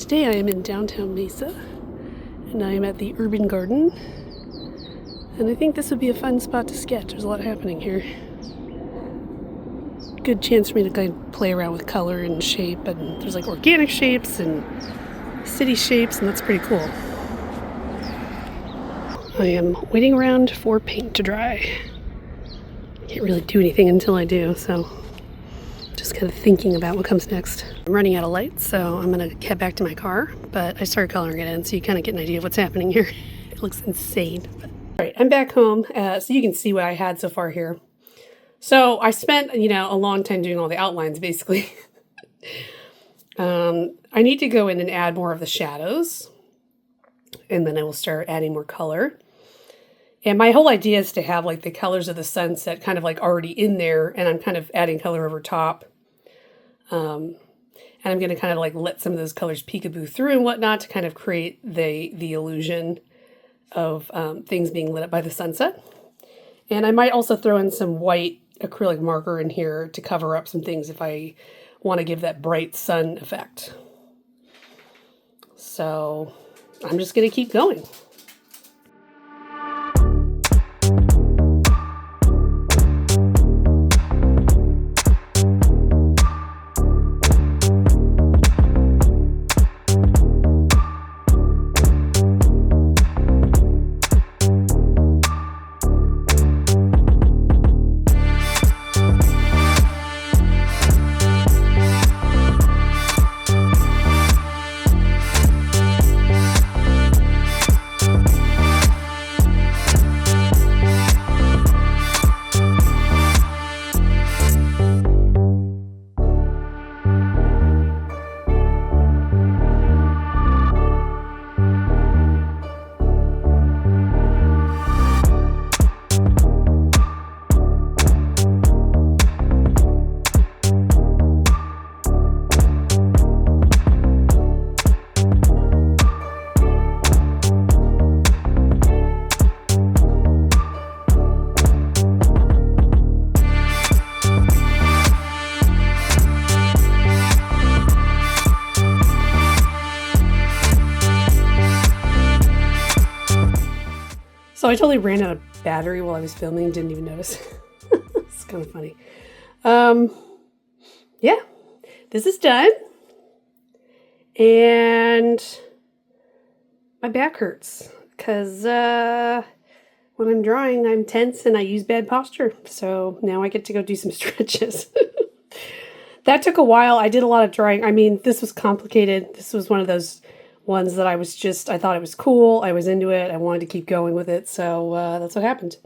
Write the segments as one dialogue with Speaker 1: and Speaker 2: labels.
Speaker 1: Today I am in downtown Mesa, and I am at the Urban Garden, and I think this would be a fun spot to sketch. There's a lot happening here. Good chance for me to kind of play around with color and shape, and there's like organic shapes and city shapes, and that's pretty cool. I am waiting around for paint to dry. Can't really do anything until I do, so just kind of thinking about what comes next. I'm running out of light, so I'm gonna head back to my car, but I started coloring it in so you kind of get an idea of what's happening here. It looks insane. All right, I'm back home, so you can see what I had so far here. So I spent, a long time doing all the outlines, basically. I need to go in and add more of the shadows, and then I will start adding more color. And my whole idea is to have like the colors of the sunset kind of like already in there, and I'm kind of adding color over top. And I'm going to kind of like let some of those colors peekaboo through and whatnot to kind of create the illusion of things being lit up by the sunset. And I might also throw in some white acrylic marker in here to cover up some things if I want to give that bright sun effect. So I'm just going to keep going. So I totally ran out of battery while I was filming, didn't even notice. It's kind of funny. Yeah, this is done. And my back hurts because when I'm drawing, I'm tense and I use bad posture. So now I get to go do some stretches. That took a while. I did a lot of drawing. I mean, this was complicated. This was one of those ones that I thought it was cool. I was into it. I wanted to keep going with it. So that's what happened.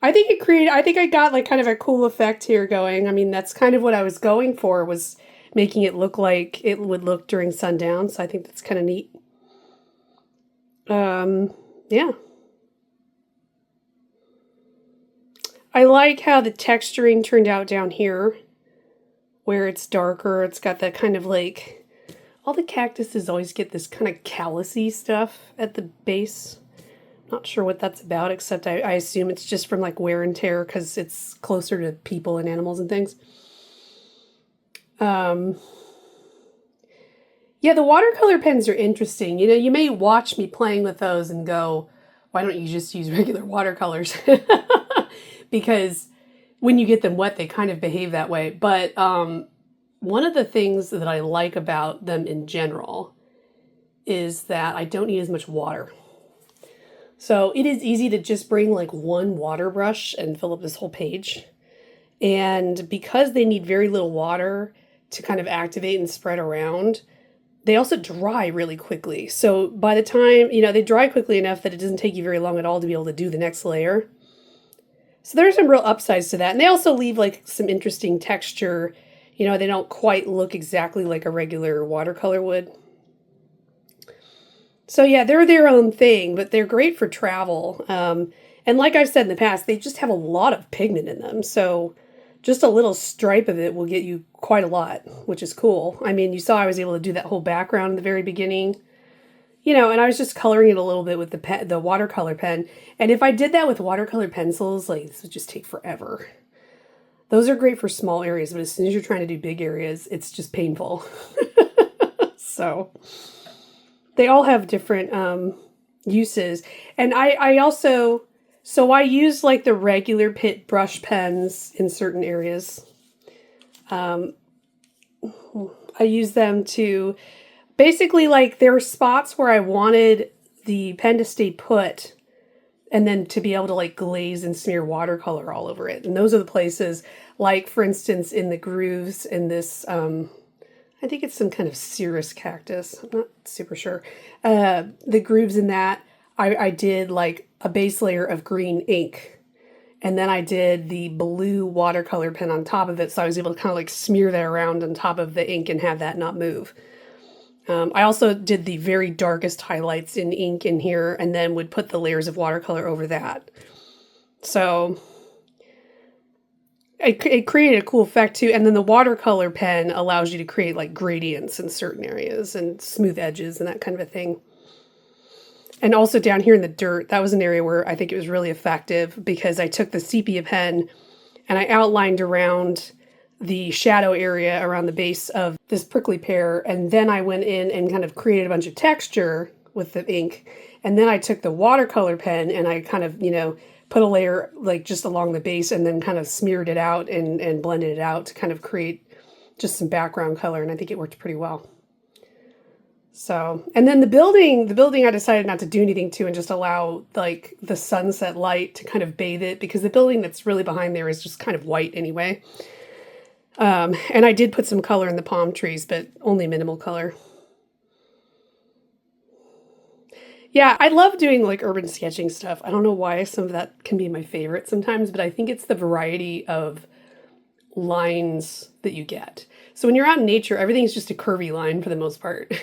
Speaker 1: I think I got like kind of a cool effect here going. I mean, that's kind of what I was going for, was making it look like it would look during sundown. So I think that's kind of neat. Yeah. I like how the texturing turned out down here, where it's darker. It's got that kind of like, all the cactuses always get this kind of callousy stuff at the base. Not sure what that's about, except I assume it's just from like wear and tear because it's closer to people and animals and things. Yeah, the watercolor pens are interesting. You may watch me playing with those and go, why don't you just use regular watercolors? Because when you get them wet, they kind of behave that way. But one of the things that I like about them in general is that I don't need as much water. So it is easy to just bring like one water brush and fill up this whole page. And because they need very little water to kind of activate and spread around, they also dry really quickly. So by the time, they dry quickly enough that it doesn't take you very long at all to be able to do the next layer. So there's some real upsides to that. And they also leave like some interesting texture. They don't quite look exactly like a regular watercolor would. So yeah, they're their own thing, but they're great for travel. And like I've said in the past, they just have a lot of pigment in them. So just a little stripe of it will get you quite a lot, which is cool. I mean, you saw I was able to do that whole background in the very beginning. And I was just coloring it a little bit with the watercolor pen. And if I did that with watercolor pencils, like this would just take forever. Those are great for small areas, but as soon as you're trying to do big areas, it's just painful. So they all have different uses. And I also, so I use like the regular Pitt brush pens in certain areas. I use them to basically, like, there were spots where I wanted the pen to stay put and then to be able to like glaze and smear watercolor all over it. And those are the places, like for instance, in the grooves in this, I think it's some kind of cirrus cactus. I'm not super sure. The grooves in that, I did like a base layer of green ink. And then I did the blue watercolor pen on top of it. So I was able to kind of like smear that around on top of the ink and have that not move. I also did the very darkest highlights in ink in here and then would put the layers of watercolor over that. So it created a cool effect too. And then the watercolor pen allows you to create like gradients in certain areas and smooth edges and that kind of a thing. And also down here in the dirt, that was an area where I think it was really effective because I took the sepia pen and I outlined around the shadow area around the base of this prickly pear, and then I went in and kind of created a bunch of texture with the ink, and then I took the watercolor pen and I kind of, you know, put a layer like just along the base and then kind of smeared it out and blended it out to kind of create just some background color, and I think it worked pretty well. So, and then the building I decided not to do anything to and just allow like the sunset light to kind of bathe it, because the building that's really behind there is just kind of white anyway. And I did put some color in the palm trees, but only minimal color. Yeah, I love doing like urban sketching stuff. I don't know why some of that can be my favorite sometimes, but I think it's the variety of lines that you get. So when you're out in nature, everything's just a curvy line for the most part.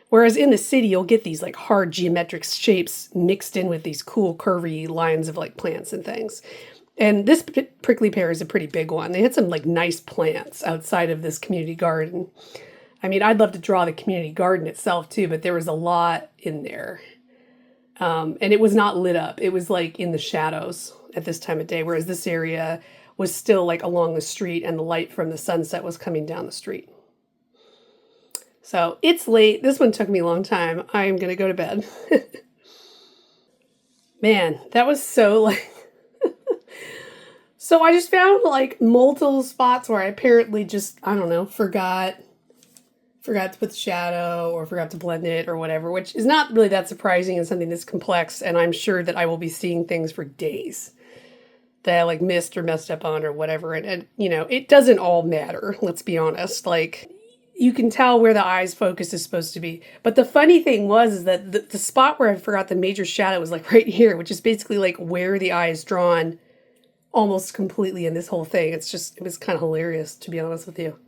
Speaker 1: Whereas in the city, you'll get these like hard geometric shapes mixed in with these cool curvy lines of like plants and things. And this prickly pear is a pretty big one. They had some like nice plants outside of this community garden. I mean, I'd love to draw the community garden itself too, but there was a lot in there. And it was not lit up. It was like in the shadows at this time of day, whereas this area was still like along the street and the light from the sunset was coming down the street. So it's late. This one took me a long time. I'm going to go to bed. Man, that was so like... So I just found like multiple spots where I apparently just, I don't know, forgot to put the shadow or forgot to blend it or whatever, which is not really that surprising in something this complex. And I'm sure that I will be seeing things for days that I like missed or messed up on or whatever. And you know, it doesn't all matter. Let's be honest. Like you can tell where the eye's focus is supposed to be. But the funny thing is that the spot where I forgot the major shadow was like right here, which is basically like where the eye is drawn almost completely in this whole thing. It was kind of hilarious, to be honest with you.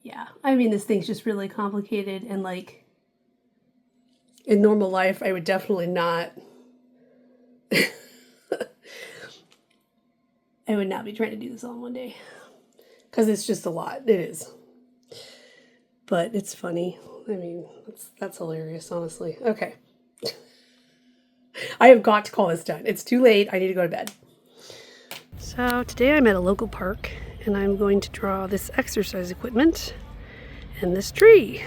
Speaker 1: Yeah, I mean, this thing's just really complicated, and like in normal life, I would definitely not, I would not be trying to do this all in one day, because it's just a lot. It is. But it's funny. I mean, that's hilarious, honestly. Okay. I have got to call this done. It's too late. I need to go to bed. So today I'm at a local park and I'm going to draw this exercise equipment and this tree.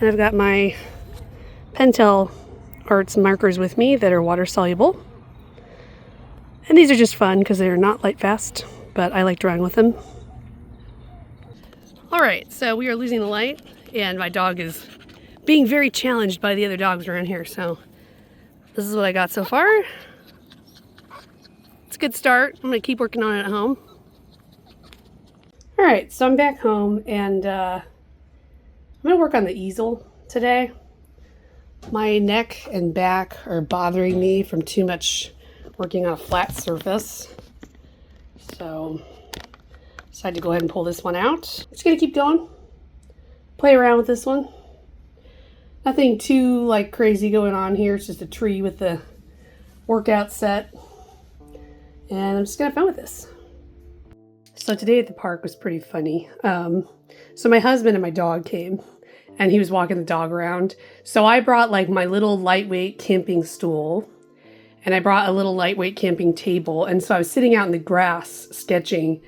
Speaker 1: And I've got my Pentel arts markers with me that are water soluble. And these are just fun because they're not light fast, but I like drawing with them. All right, so we are losing the light and my dog is being very challenged by the other dogs around here, so this is what I got so far. It's a good start. I'm gonna keep working on it at home. All right, so I'm back home and I'm gonna work on the easel today. My neck and back are bothering me from too much working on a flat surface. So decided to go ahead and pull this one out. Just gonna keep going, play around with this one. Nothing too like crazy going on here. It's just a tree with the workout set. And I'm just gonna have fun with this. So today at the park was pretty funny. So my husband and my dog came and he was walking the dog around. So I brought like my little lightweight camping stool and I brought a little lightweight camping table. And so I was sitting out in the grass sketching.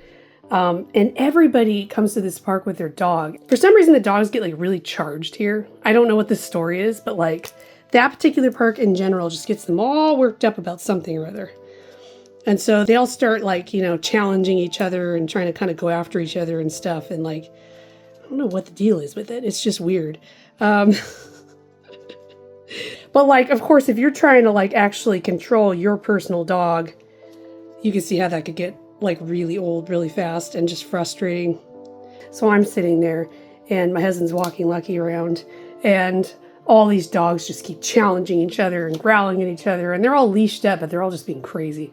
Speaker 1: And everybody comes to this park with their dog. For some reason, the dogs get like really charged here. I don't know what the story is, but like that particular park in general just gets them all worked up about something or other. And so they all start like, you know, challenging each other and trying to kind of go after each other and stuff. And like, I don't know what the deal is with it. It's just weird. But like, of course, if you're trying to like actually control your personal dog, you can see how that could get like really old really fast and just frustrating. So I'm sitting there and my husband's walking Lucky around and all these dogs just keep challenging each other and growling at each other, and they're all leashed up, but they're all just being crazy.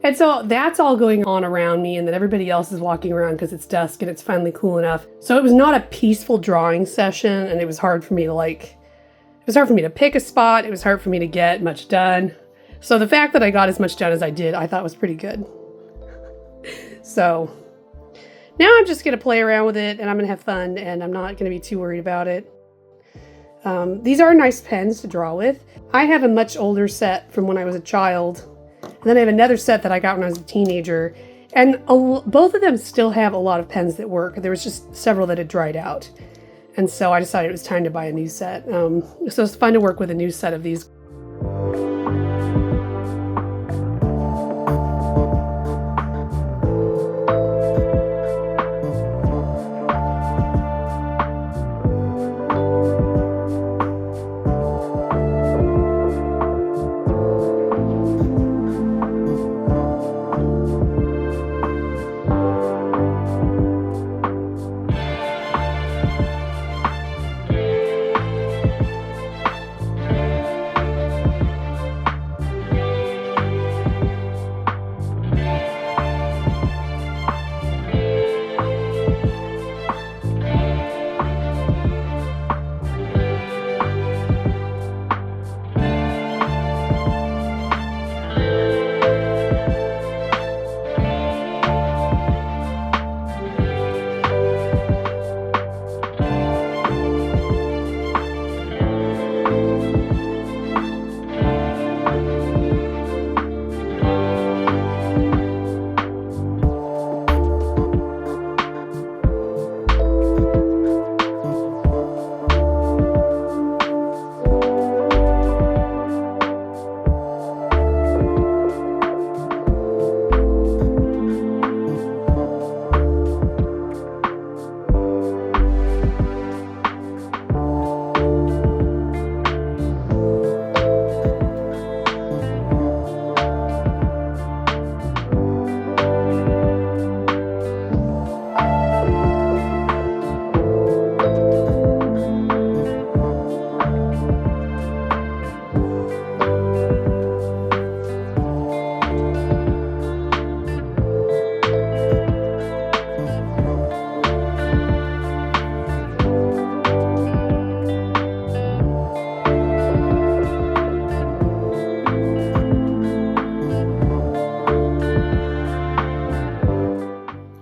Speaker 1: And so that's all going on around me, and then everybody else is walking around because it's dusk and it's finally cool enough. So it was not a peaceful drawing session, and it was hard for me to pick a spot. It was hard for me to get much done. So the fact that I got as much done as I did, I thought was pretty good. So now I'm just going to play around with it and I'm going to have fun, and I'm not going to be too worried about it. These are nice pens to draw with. I have a much older set from when I was a child, and then I have another set that I got when I was a teenager, and both of them still have a lot of pens that work. There was just several that had dried out, and so I decided it was time to buy a new set. So it's fun to work with a new set of these.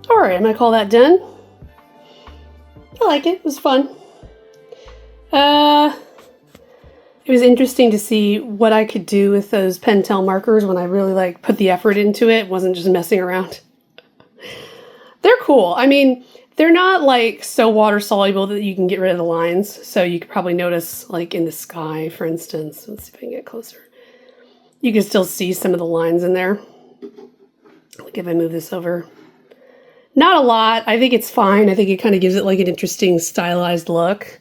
Speaker 1: Alright, I'm going to call that done. I like it. It was fun. It was interesting to see what I could do with those Pentel markers when I really like put the effort into it. Wasn't just messing around. They're cool. I mean, they're not like so water soluble that you can get rid of the lines. So you could probably notice like in the sky, for instance. Let's see if I can get closer. You can still see some of the lines in there. Like if I move this over. Not a lot. I think it's fine. I think it kind of gives it like an interesting stylized look.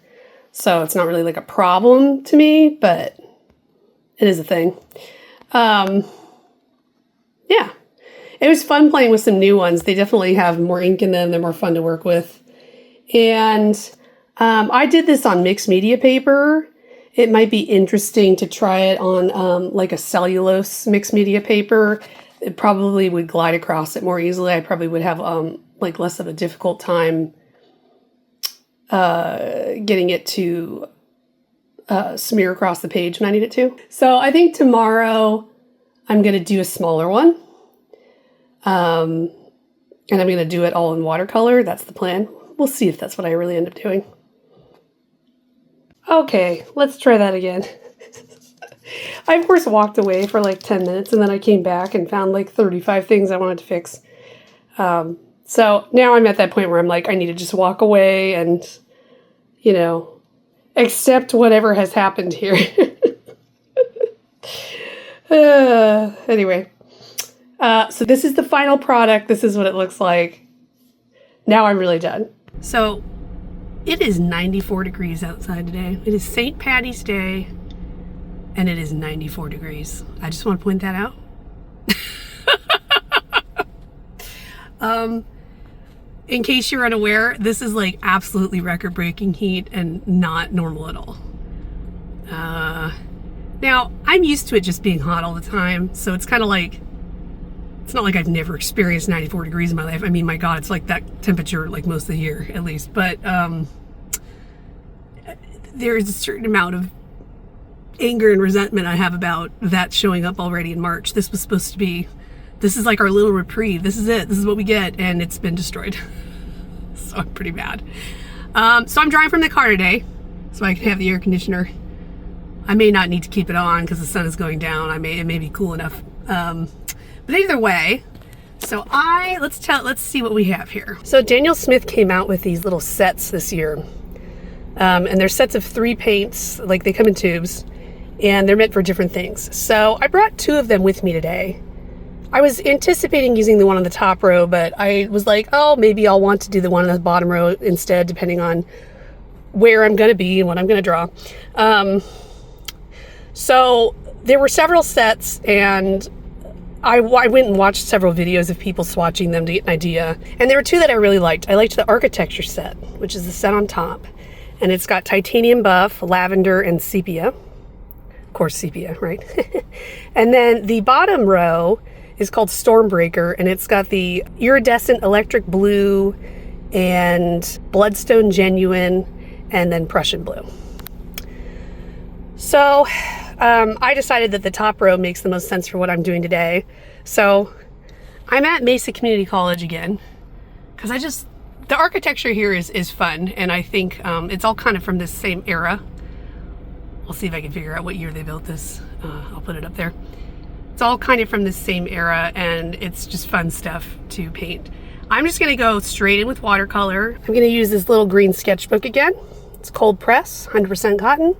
Speaker 1: So it's not really like a problem to me, but it is a thing. Yeah. It was fun playing with some new ones. They definitely have more ink in them. They're more fun to work with. And I did this on mixed media paper. It might be interesting to try it on like a cellulose mixed media paper. It probably would glide across it more easily. I probably would have like less of a difficult time getting it to smear across the page when I need it to. So I think tomorrow I'm going to do a smaller one. And I'm going to do it all in watercolor. That's the plan. We'll see if that's what I really end up doing. Okay, let's try that again. I, of course, walked away for like 10 minutes, and then I came back and found like 35 things I wanted to fix. So now I'm at that point where I'm like, I need to just walk away and, you know, accept whatever has happened here. Anyway, so this is the final product. This is what it looks like. Now I'm really done. So it is 94 degrees outside today. It is St. Patty's Day, and it is 94 degrees. I just want to point that out. In case you're unaware, this is like absolutely record-breaking heat and not normal at all. Now, I'm used to it just being hot all the time, so it's kind of like, it's not like I've never experienced 94 degrees in my life. I mean, my God, it's like that temperature like most of the year, at least. But there's a certain amount of anger and resentment I have about that showing up already in March. This was supposed to be, this is like our little reprieve. This is it. This is what we get, and it's been destroyed. So I'm pretty mad. So I'm drying from the car today, so I can have the air conditioner. I may not need to keep it on because the sun is going down. It may be cool enough. But either way, so let's see what we have here. So Daniel Smith came out with these little sets this year. And they're sets of 3 paints, like they come in tubes, and they're meant for different things. So I brought 2 of them with me today. I was anticipating using the one on the top row, but I was like, oh, maybe I'll want to do the one on the bottom row instead, depending on where I'm going to be and what I'm going to draw. So there were several sets, and I went and watched several videos of people swatching them to get an idea. And there were 2 that I really liked. I liked the architecture set, which is the set on top. And it's got titanium buff, lavender, and sepia. Of course, sepia, right? And then the bottom row is called Stormbreaker, and it's got the iridescent electric blue and bloodstone genuine, and then Prussian blue. So I decided that the top row makes the most sense for what I'm doing today. So I'm at Mesa Community College again, because the architecture here is fun, and I think it's all kind of from this same era. I'll see if I can figure out what year they built this. I'll put it up there. It's all kind of from this same era, and it's just fun stuff to paint. I'm just gonna go straight in with watercolor. I'm gonna use this little green sketchbook again. It's cold press, 100% cotton.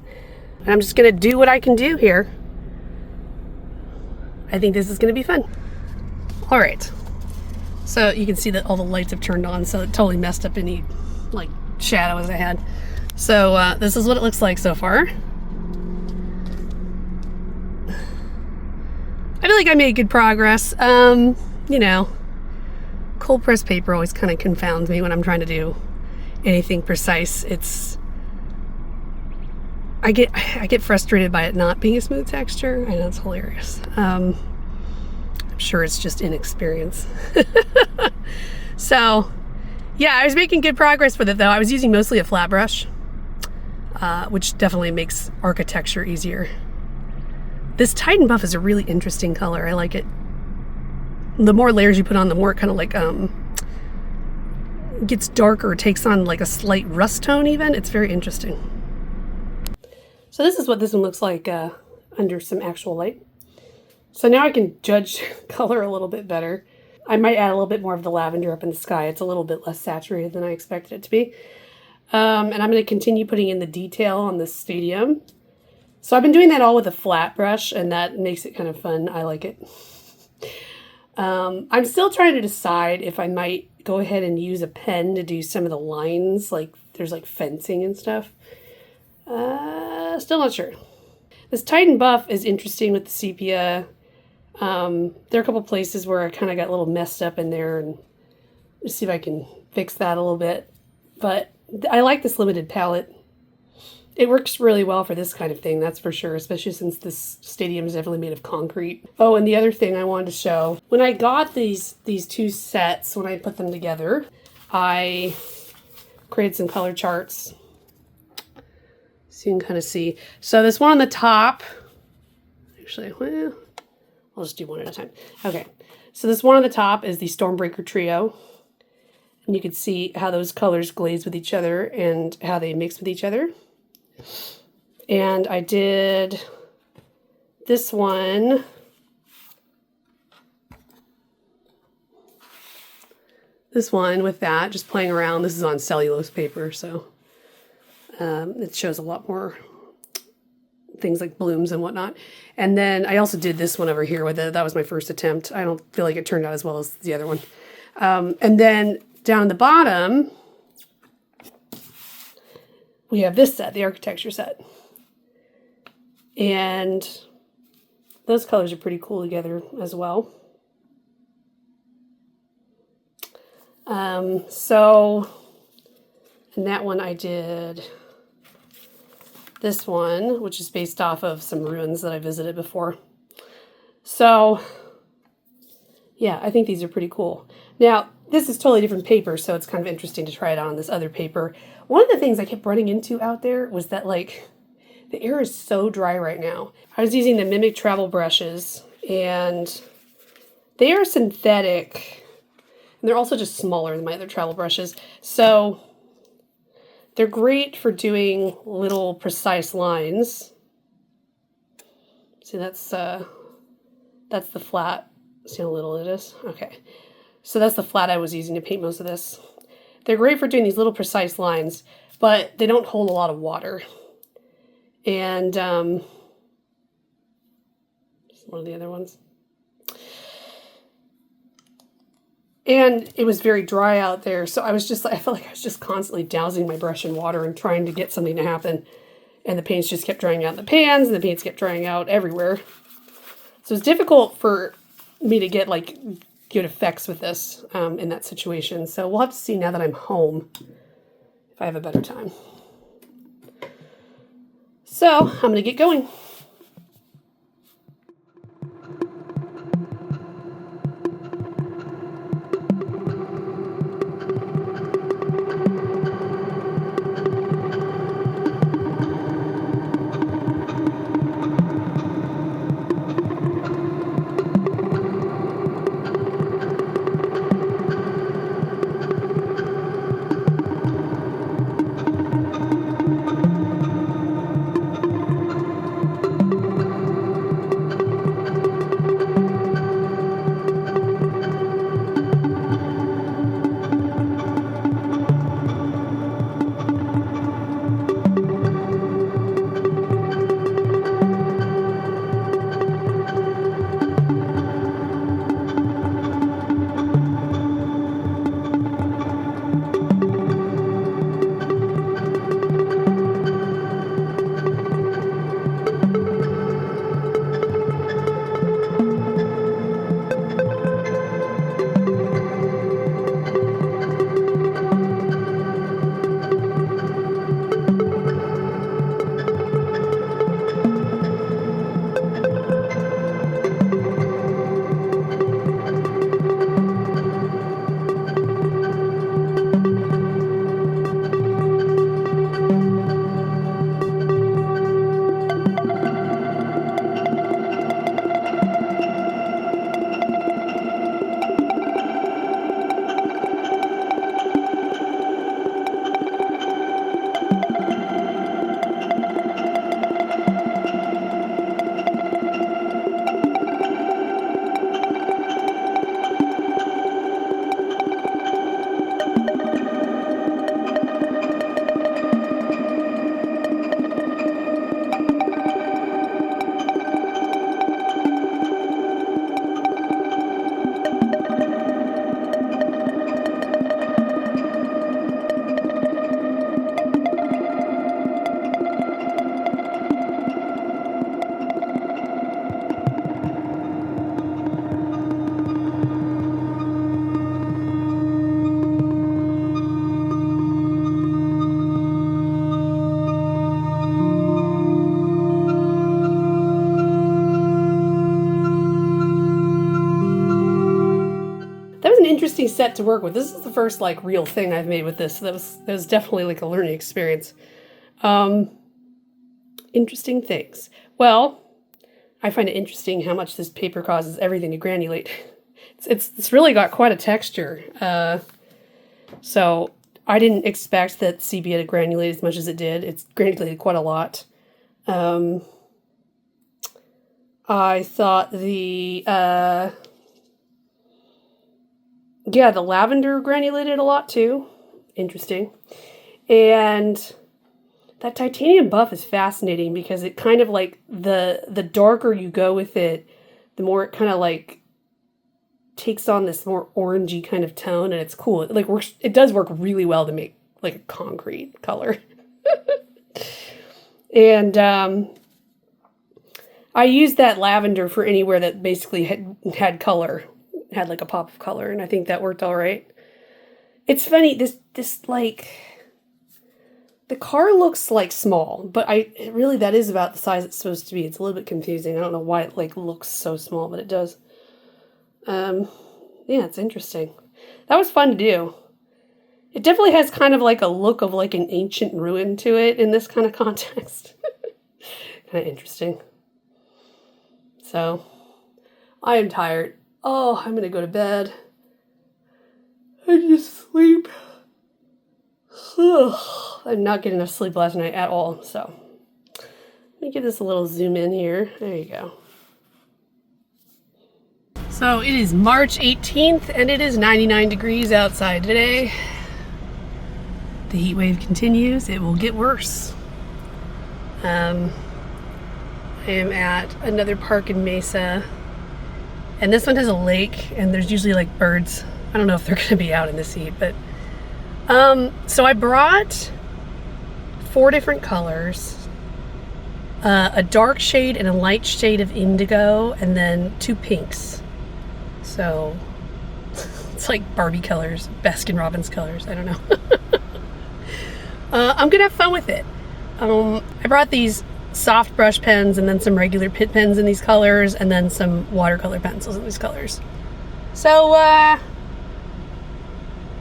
Speaker 1: And I'm just gonna do what I can do here. I think this is gonna be fun. All right. So you can see that all the lights have turned on, so it totally messed up any like shadows I had. So this is what it looks like so far. I feel like I made good progress. You know, cold press paper always kind of confounds me when I'm trying to do anything precise. I get frustrated by it not being a smooth texture. I know, it's hilarious. I'm sure it's just inexperience. So yeah, I was making good progress with it though. I was using mostly a flat brush, which definitely makes architecture easier. This Titan Buff is a really interesting color. I like it. The more layers you put on, the more it kind of like gets darker, takes on like a slight rust tone even. It's very interesting. So this is what this one looks like under some actual light. So now I can judge color a little bit better. I might add a little bit more of the lavender up in the sky. It's a little bit less saturated than I expected it to be. And I'm going to continue putting in the detail on the stadium. So I've been doing that all with a flat brush, and that makes it kind of fun. I like it. I'm still trying to decide if I might go ahead and use a pen to do some of the lines, like there's like fencing and stuff. Still not sure. This Titan Buff is interesting with the sepia. There are a couple places where I kind of got a little messed up in there, and let's see if I can fix that a little bit. But I like this limited palette. It works really well for this kind of thing, that's for sure, especially since this stadium is definitely made of concrete. Oh, and the other thing I wanted to show, when I got these 2 sets, when I put them together, I created some color charts. So you can kind of see. So this one on the top, actually, well, I'll just do one at a time. Okay, so this one on the top is the Stormbreaker Trio. And you can see how those colors glaze with each other and how they mix with each other. And I did This one, with that, just playing around. This is on cellulose paper, so it shows a lot more things like blooms and whatnot. And then I also did this one over here with it. That was my first attempt. I don't feel like it turned out as well as the other one. And then down at the bottom, we have this set, the architecture set. And those colors are pretty cool together as well. So in that one I did this one, which is based off of some ruins that I visited before. So yeah, I think these are pretty cool. Now, this is totally different paper, so it's kind of interesting to try it on this other paper. One of the things I kept running into out there was that, like, the air is so dry right now. I was using the Mimik travel brushes, and they are synthetic. And they're also just smaller than my other travel brushes. So they're great for doing little precise lines. See, that's the flat. See how little it is? Okay. So that's the flat I was using to paint most of this. They're great for doing these little precise lines, but they don't hold a lot of water. And one of the other ones. And it was very dry out there, so I felt like I was just constantly dousing my brush in water and trying to get something to happen. And the paints just kept drying out in the pans, and the paints kept drying out everywhere. So it's difficult for me to get, like, good effects with this in that situation. So we'll have to see now that I'm home if I have a better time. So I'm going to get going. Interesting set to work with. This is the first, like, real thing I've made with this. So that was definitely, like, a learning experience. Interesting things. Well, I find it interesting how much this paper causes everything to granulate. It's really got quite a texture. So I didn't expect that sepia to granulate as much as it did. It's granulated quite a lot. I thought yeah, the lavender granulated a lot too. Interesting. And that titanium buff is fascinating because it kind of like, the darker you go with it, the more it kind of like takes on this more orangey kind of tone, and it's cool. It like works, it does work really well to make like a concrete color. And I used that lavender for anywhere that basically had color, had like a pop of color, and I think that worked all right. It's funny, this like, the car looks like small, but really that is about the size it's supposed to be. It's a little bit confusing. I don't know why it like looks so small, but it does. Yeah, it's interesting. That was fun to do. It definitely has kind of like a look of like an ancient ruin to it in this kind of context. Kind of interesting. So, I am tired. Oh, I'm gonna go to bed. I just sleep. I'm not getting enough sleep last night at all, so. Let me give this a little zoom in here. There you go. So it is March 18th and it is 99 degrees outside today. The heat wave continues. It will get worse. I am at another park in Mesa, and this one has a lake, and there's usually like birds. I don't know if they're going to be out in this heat, but so I brought 4 different colors, a dark shade and a light shade of indigo, and then 2 pinks. So it's like Barbie colors, Baskin Robbins colors. I don't know. I'm gonna have fun with it. I brought these soft brush pens and then some regular Pitt pens in these colors, and then some watercolor pencils in these colors. So I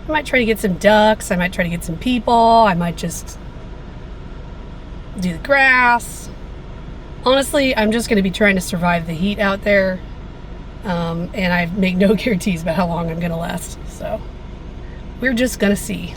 Speaker 1: might try to get some ducks. I might try to get some people. I might just do the grass. Honestly, I'm just gonna be trying to survive the heat out there. And I make no guarantees about how long I'm gonna last, so we're just gonna see.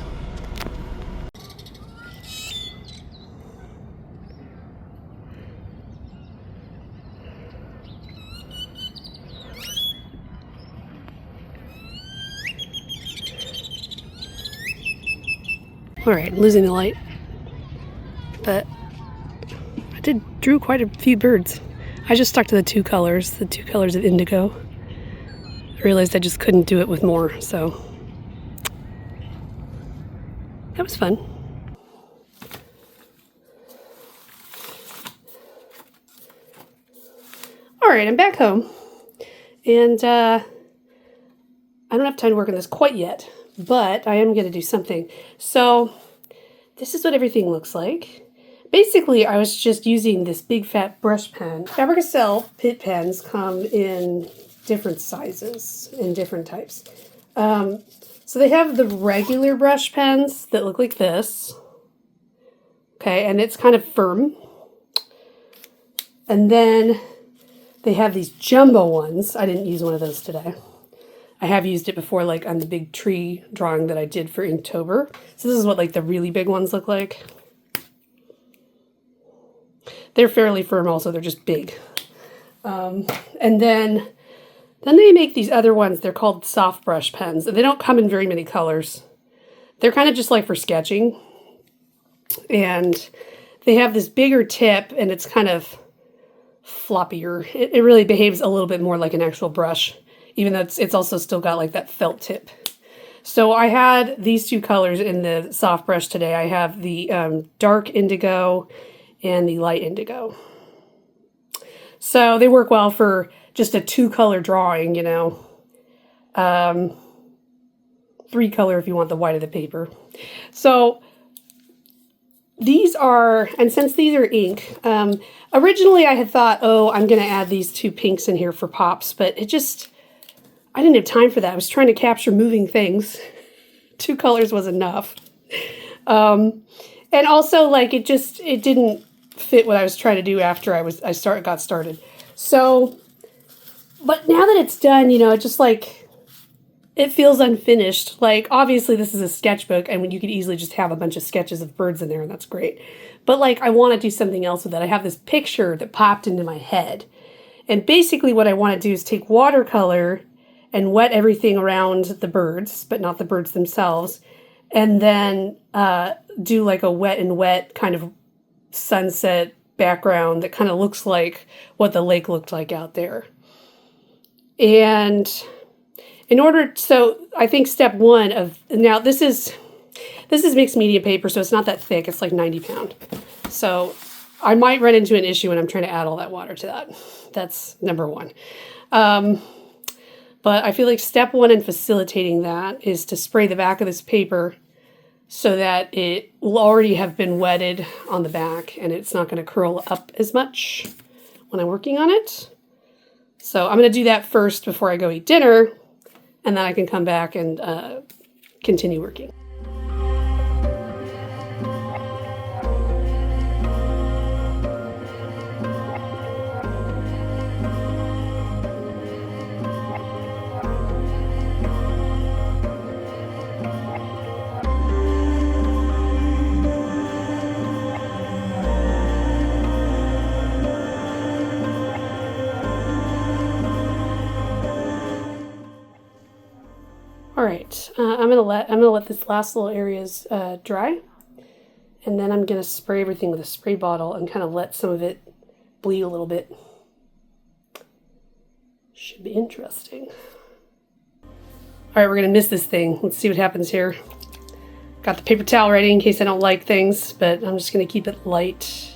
Speaker 1: All right, losing the light, but I drew quite a few birds. I just stuck to the 2 colors of indigo. I realized I just couldn't do it with more, so that was fun. All right, I'm back home, and I don't have time to work on this quite yet, but I am going to do something. So this is what everything looks like. Basically, I was just using this big fat brush pen. Faber Castell Pitt pens come in different sizes and different types. So they have the regular brush pens that look like this. Okay, and it's kind of firm. And then they have these jumbo ones. I didn't use one of those today. I have used it before, like on the big tree drawing that I did for Inktober. So this is what like the really big ones look like. They're fairly firm also, they're just big. And then they make these other ones, they're called soft brush pens, and they don't come in very many colors. They're kind of just like for sketching. And they have this bigger tip, and it's kind of floppier. It really behaves a little bit more like an actual brush, even though it's also still got like that felt tip. So I had these 2 colors in the soft brush today. I have the dark indigo and the light indigo. So they work well for just a 2-color drawing, you know. 3-color if you want the white of the paper. So these are, and since these are ink, originally I had thought, oh, I'm going to add these 2 pinks in here for pops, but I didn't have time for that. I was trying to capture moving things. 2 colors was enough. And also, like, it didn't fit what I was trying to do after I got started. So, but now that it's done, you know, it just like, it feels unfinished. Like, obviously this is a sketchbook, and you could easily just have a bunch of sketches of birds in there, and that's great. But like, I want to do something else with it. I have this picture that popped into my head, And basically what I want to do is take watercolor and wet everything around the birds, but not the birds themselves, and then do like a wet and wet kind of sunset background that kind of looks like what the lake looked like out there. And so I think step one of, now this is mixed media paper, so it's not that thick. It's like 90 pound. So I might run into an issue when I'm trying to add all that water to that. That's number one. But I feel like step one in facilitating that is to spray the back of this paper so that it will already have been wetted on the back and it's not going to curl up as much when I'm working on it. So I'm going to do that first before I go eat dinner, and then I can come back and continue working. All right, I'm gonna let this last little areas dry, and then I'm gonna spray everything with a spray bottle and kind of let some of it bleed a little bit. Should be interesting. All right, we're gonna miss this thing. Let's see what happens here. Got the paper towel ready in case I don't like things, but I'm just gonna keep it light.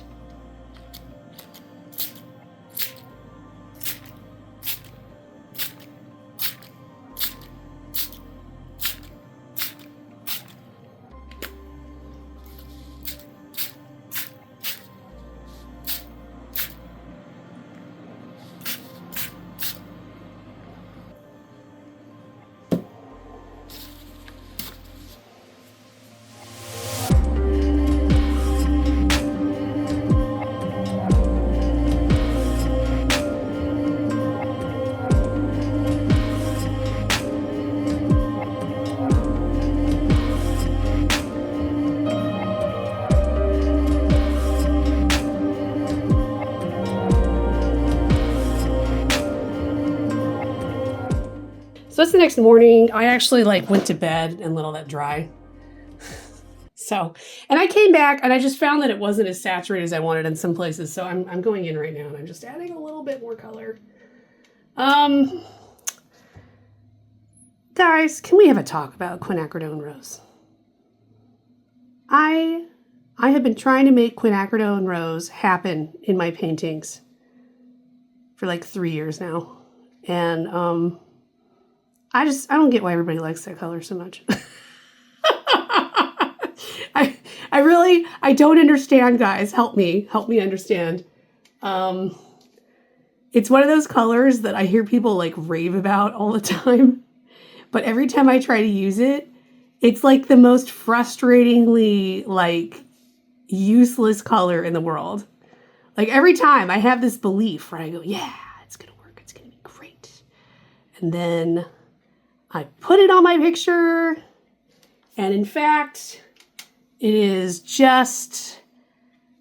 Speaker 1: So that's the next morning. I actually went to bed and let all that dry. So, and I came back and I just found that it wasn't as saturated as I wanted in some places. So I'm going in right now and I'm just adding a little bit more color. Guys, can we have a talk about quinacridone rose? I have been trying to make quinacridone rose happen in my paintings for like 3 years now. And I don't get why everybody likes that color so much. I don't understand, guys. Help me understand. It's one of those colors that I hear people rave about all the time. But every time I try to use it, it's like the most frustratingly useless color in the world. Every time I have this belief where I go, yeah, it's going to work. It's going to be great. And then I put it on my picture, and in fact, it is just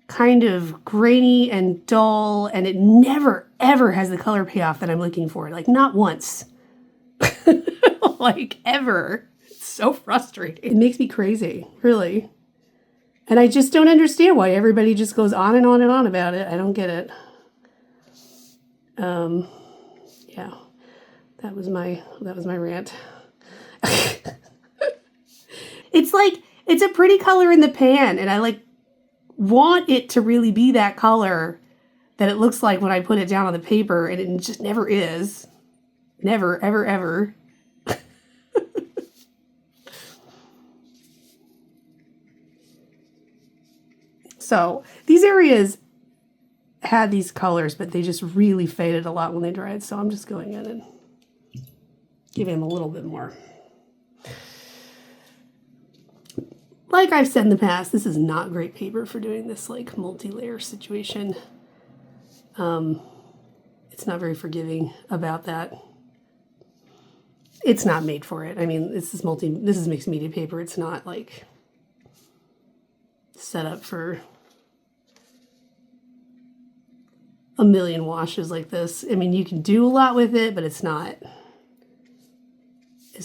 Speaker 1: kind of grainy and dull, and it never, ever has the color payoff that I'm looking for. Not once. Ever. It's so frustrating. It makes me crazy, really. And I just don't understand why everybody just goes on and on and on about it. I don't get it. Yeah. That was my rant. It's a pretty color in the pan, and I want it to really be that color that it looks like when I put it down on the paper, and it just never is. Never, ever, ever. So these areas had these colors, but they just really faded a lot when they dried. So I'm just going in and giving them a little bit more. Like I've said in the past, this is not great paper for doing this multi-layer situation. It's not very forgiving about that. It's not made for it. I mean, this is mixed media paper. It's not set up for a million washes like this. I mean, you can do a lot with it, but it's not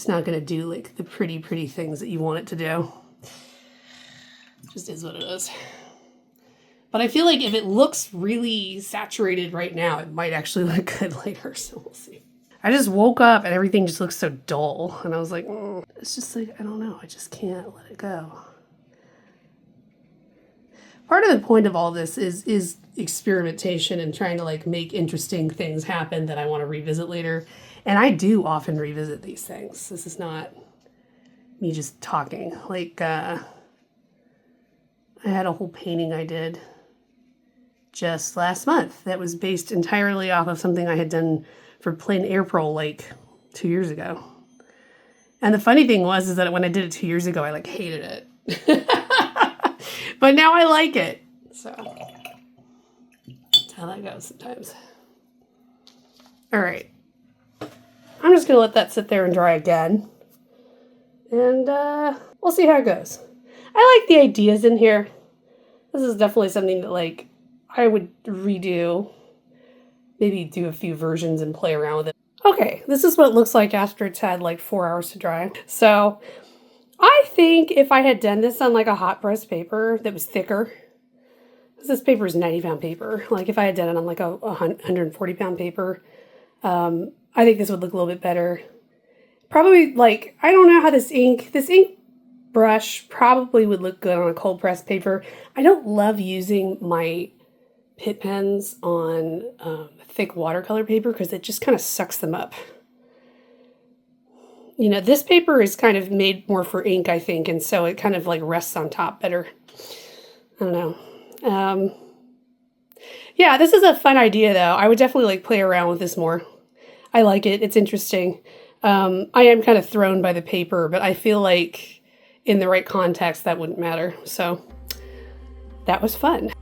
Speaker 1: going to do like the pretty things that you want it to do. It just is what it is. But I feel like if it looks really saturated right now, it might actually look good later, so we'll see. I just woke up and everything just looks so dull, and I was like, it's just like, I don't know, I just can't let it go. Part of the point of all this is experimentation and trying to like make interesting things happen that I want to revisit later. And I do often revisit these things. This is not me just talking. Like, I had a whole painting I did just last month that was based entirely off of something I had done for Plein Airpril like 2 years ago. And the funny thing was is that when I did it 2 years ago, I like hated it. But now I like it. So that's how that goes sometimes. All right. I'm just going to let that sit there and dry again. And we'll see how it goes. I like the ideas in here. This is definitely something that like I would redo. Maybe do a few versions and play around with it. Okay, this is what it looks like after it's had like 4 hours to dry. So I think if I had done this on like a hot press paper that was thicker, because this paper is 90-pound paper, like if I had done it on like a 140-pound paper, I think this would look a little bit better. Probably like, I don't know how this ink brush probably would look good on a cold press paper. I don't love using my Pitt pens on thick watercolor paper because it just kind of sucks them up. You know, this paper is kind of made more for ink, I think, and so it kind of like rests on top better. I don't know. Yeah, this is a fun idea though. I would definitely like play around with this more. I like it. It's interesting. I am kind of thrown by the paper, but I feel like in the right context that wouldn't matter. So that was fun.